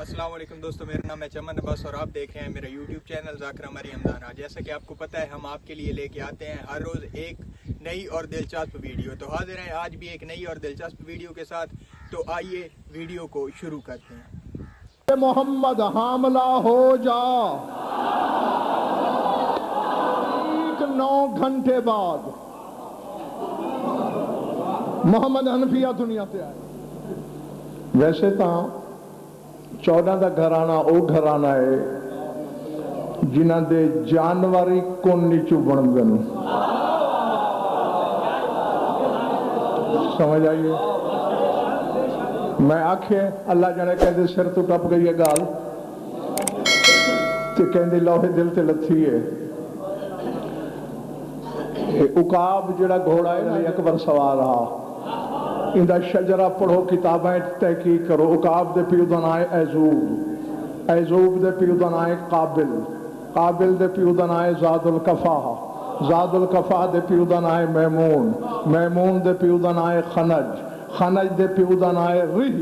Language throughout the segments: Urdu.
السلام علیکم دوستو، میرا نام ہے چمن عباس اور آپ دیکھ رہے ہیں میرا یوٹیوب چینل ذاکر مریم دانا۔ جیسا کہ آپ کو پتہ ہے ہم آپ کے لیے لے کے آتے ہیں ہر روز ایک نئی اور دلچسپ ویڈیو۔ تو حاضر ہیں آج بھی ایک نئی اور دلچسپ ویڈیو کے ساتھ، تو آئیے ویڈیو کو شروع کرتے ہیں۔ محمد حاملہ ہو جا، 9 گھنٹے بعد محمد حنفیہ دنیا تے آئے۔ ویسے تو 14 دا گھرانا او گھرانا ہے جنہ دے جانوری کون نیچو بن گن، سمجھ آئیے؟ میں آکھے اللہ جانے کہندے سر تو ٹپ گئی ہے گال تے کہندے لوہے دل تے لتھی ہے۔ عقاب جڑا گھوڑا ہے علی اکبر سوار رہا، اندہ شجرہ پڑھو، کتابیں تحقیق کرو۔ عقاب دے پیو دا نام ہے ایزوب، ایزوب دے پیو دا نام ہے قابل، قابل دے پیو دا نام ہے زاد الکفا، زاد الکفا دے پیو دا نام ہے میمون، میمون دے پیو دا نام ہے خنج، خنج دے پیو دا نام ہے ریح۔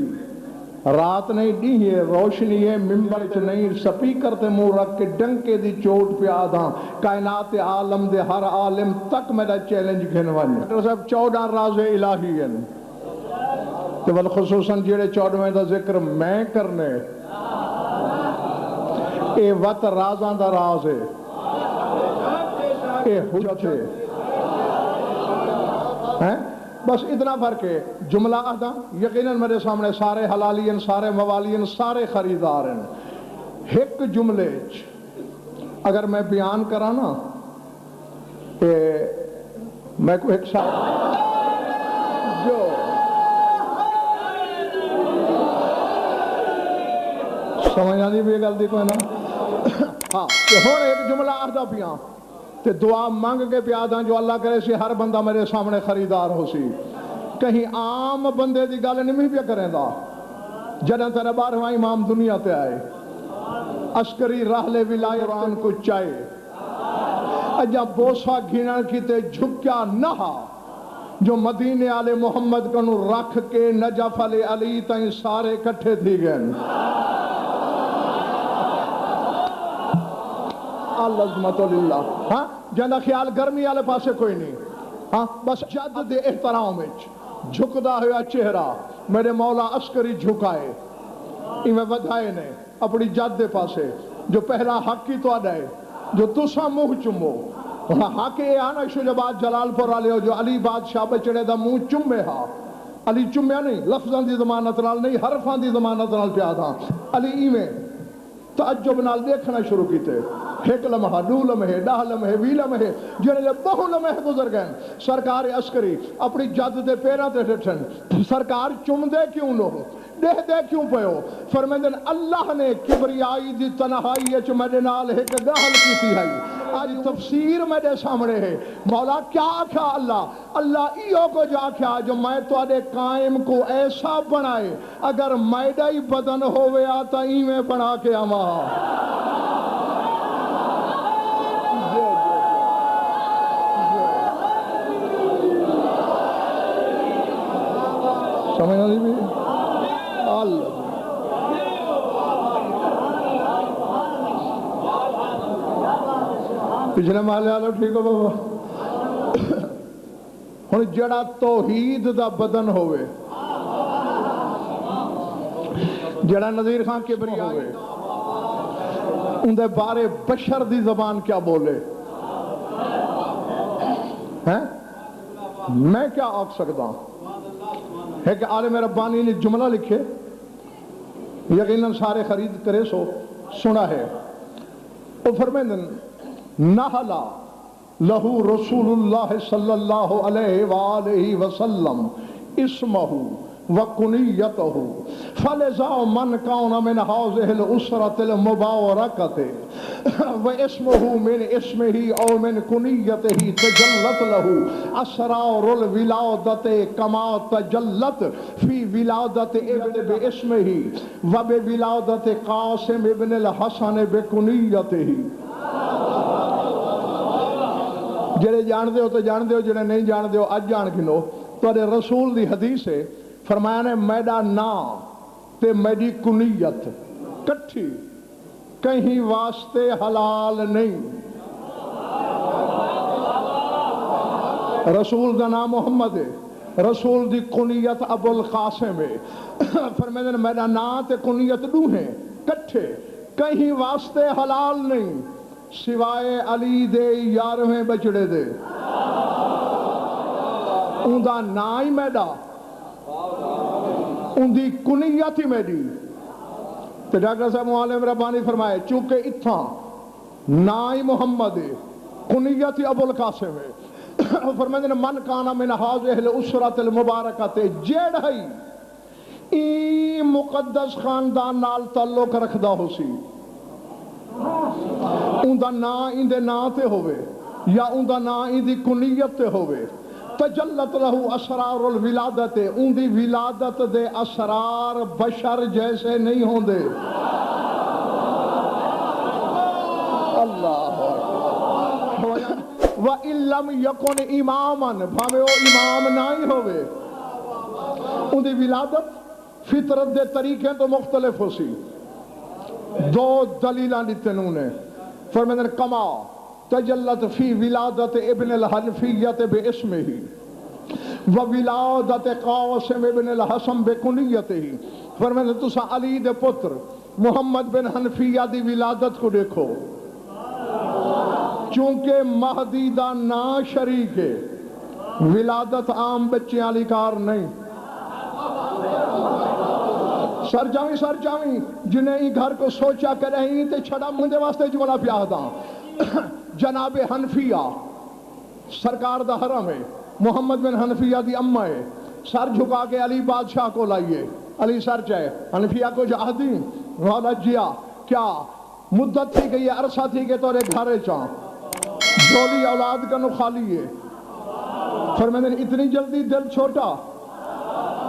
رات نہیں ڈی ہے، روشنی ہے، ممبر چ نہیں، سپیکر تے منہ رکھ کے ڈنکے دی چوٹ پہ آدھاں کائنات عالم دے ہر عالم تک میرا چیلنج گھن ونجے۔ ڈاکٹر صاحب 14 راز الہی ہیں تو خصوصاً جڑے 14ویں دا ذکر میں کرنے، اے وط رازاں دا راز ہے، اے حجت ہے۔ بس اتنا فرق ہے، جملہ آدھا یقیناً میرے سامنے سارے حلالین، سارے موالین، سارے خریدار ہیں۔ ایک جملے اگر میں بیان کرانا میں کو ایک ساتھ جو سمجھا دی بھی غلطی کوئی نا، ہاں کہ ہون ایک جملہ آدھا پیاں تے دعا مانگ کے پیاداں جو اللہ کرے سی ہر بندہ میرے سامنے خریدار ہو سی۔ کہیں عام بندے دی گل نہیں بھی کریں دا۔ جدن تیرے 12واں امام دنیا تے آئے، عسکری راہلے ولائے قرآن کو چائے، اجا بوسا گھنن کی تے جھکیا نہا، جو مدینے آلے محمد کنو رکھ کے نجف علی علی تائیں سارے کٹھے تھی گئن۔ العظمت للہ، ہاں جنہ خیال گرمی آلے پاسے کوئی نہیں، ہاں بس جد دے احترام وچ جھکدا ہوا چہرہ میرے مولا عسکری جھکائے، ایمیں ودھائے نے اپنی جد دے پاسے جو پہلا حق کی تو آڈائے جو تسا منہ چمو، حق اے آنا شجبات جلال پر آلے ہو جو علی بادشاہ بچڑے دا منہ چمے ہا۔ علی چمیا نہیں، لفظاں دی ضمانت نال نہیں، حرفاں دی ضمانت نال پیادا۔ علی ایمیں تعجب نال دیکھنا شروع کیتے، ایک لمحہ، 2 لمحے، 10 لمحے، 20 لمحے، جنہیں لے بہت لمحے گزر گئے۔ سرکار عسکری اپنی جد دے پیرہ تے ڈٹھن، سرکار چم دے کیوں لو، دے کیوں پیو؟ فرمیندن اللہ نے کبریائی دی تنہائی اچ میرے نال ایک گاہل کی تھی ہے۔ آج تفسیر میرے سامنے ہے، مولا کیا کیا اللہ ایو کو جا کیا جو میں تو آدھے قائم کو ایسا بنائے اگر میڈا ہی بدن ہوئے آتا ہی میں بنا کے آما۔ سمجھنا نہیں بھی اللہ پچھلے محلے آلو ٹھیک ہو بابا۔ ہن جڑا توحید دا بدن ہوئے، جڑا نذیر خان کبریا ہوئے، اندے بارے بشر دی زبان کیا بولے ہیں؟ میں کیا آکھ سکتا ہوں؟ ہے کہ عالم ربانی نے جملہ لکھے، یقیناً سارے خرید کرے سو سنا ہے۔ وہ فرمیندن نحلا لہو رسول اللہ صلی اللہ علیہ وآلہ وسلم اسمہ وکنیتہ فلذا من کون من حاضر الاسرة المبارکت واسمہ من اسمہ او من کنیتہ تجلت لہو اسرار الولادت کما تجلت فی ولادت ابن باسمہ وبولادت قاسم ابن الحسن بکنیتہ۔ جڑے جان دے ہو تو جان دے ہو، جڑے نہیں جان دے ہو اج جان گنو۔ تو رسول دی حدیث ہے، فرمایا نے میڈا نام تے میڈی کنیت کٹھی کہیں واسطے حلال نہیں. رسول دا نام محمد ہے, رسول دی کنیت ابو القاسم ہے. فرمائے نے میرا نام تے کنیت دو ہیں کٹھے, کہیں واسطے حلال نہیں سوائے علی دے 11ویں بچڑے دے. ان دا نام ہی میڈا, ان دی کنیت ہی میڈی. تو ڈاکٹر صاحب معلم ربانی فرمائے چونکہ اتھا نام ہی محمد ہے, کنیت ہی ابو القاسم ہے. فرمائے من کانا من حاضر الاسرت المبارکت جیڑھائی ای مقدس خاندان نال تعلق رکھدا ہو سی, ان دا نا ان دے نا تے ہوئے یا ان دا نا ان دی کنیت تے ہوئے, تجلت لہو اسرار الولادت, ان دی ولادت دے اسرار بشر جیسے نہیں ہوں دے. اللہ وَإِن لَمْ يَكُنْ إِمَامًا, بھاوے وہ امام نہیں ہوئے, ان دی ولادت فطرت دے طریقے تو مختلف ہو سی. دو دلیلہ دیتے انہوں نے. فرمائے کما تجلت فی ولادت ابن الحنفیت بے اسمہ ہی و ولادت قاسم ابن الحسن بے کنیت ہی. فرمائے تسا علی دے پتر محمد بن حنفیہ دی ولادت کو دیکھو, چونکہ مہدی دا نا شریک ہے, ولادت عام بچے علی کار نہیں. سر جاویں جنہیں ہی گھر کو سوچا کر رہی تے چھڑا مندے واسطے جملہ پیاہ دا. جناب حنفیہ سرکار دا حرم ہے, محمد بن حنفیہ دی امہ ہے, سر جھکا کے علی بادشاہ کو لائیے. علی سر چاہے حنفیہ کو جاہ دی والا جیا کیا مدت تھی گئی ہے, عرصہ تھی کہ تورے گھرے چاہ جولی اولاد کا نو خالی ہے. فرمائے اتنی جلدی دل چھوٹا,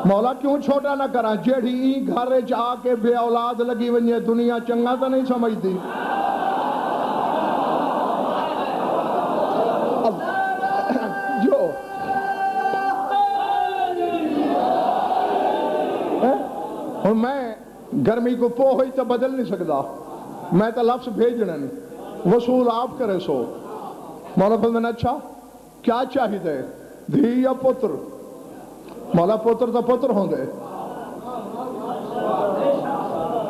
مولا کیوں چھوٹا نہ کرا, جیڑی ای گھر جا کے بے اولاد لگی ونجے دنیا چنگا تو نہیں سمجھتی. جو اور میں گرمی کو پو ہوئی تو بدل نہیں سکتا, میں تو لفظ بھیجنا نہیں, وصول آپ کرے سو. مولا فرمایا اچھا کیا چاہیے دھی یا پتر؟ مولا پتر تو پتر ہوں دے.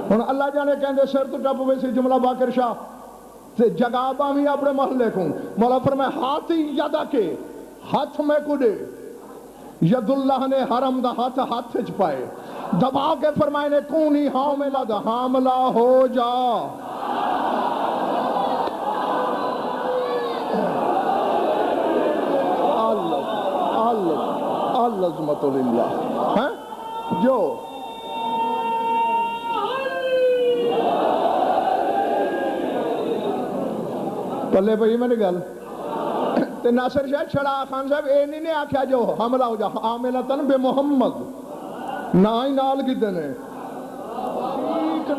ہن اللہ جانے کہندے سر تو ٹپ ویسے جملہ باقر شاہ تے جگہ بامی اپنے محلے کو. مولا فرمایا ہاتھی یدا کے ہاتھ میں کو دے, ید اللہ نے حرم دا ہاتھ چ پائے, دبا کے فرمائے نے کونی حاملہ دا حاملہ ہو جا. العظمت للہ جو پلے بھئی میں نے گل تے ناصر شاہ چھڑا خان صاحب اے نہیں آکھیا جو حملہ ہو جا عاملتن بے محمد نہ ہی نال کی دنے.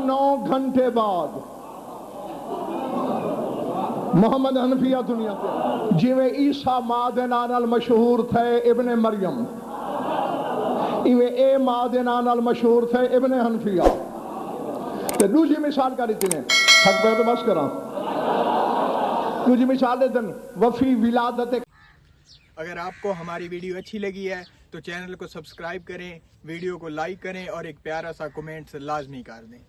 9 گھنٹے بعد محمد حنفیہ دنیا پہ جی میں عیسیٰ ماں دے نال مشہور تھے ابن مریم, ایویں اے ماں دے نال مشہور تھے ابن حنفیہ. تے دوسری مثال کری تینے حق پہ تو بس کراں, دوسری مثال دے دن وفی ولادت. اگر آپ کو ہماری ویڈیو اچھی لگی ہے تو چینل کو سبسکرائب کریں, ویڈیو کو لائک کریں اور ایک پیارا سا کمنٹ لازمی کر دیں.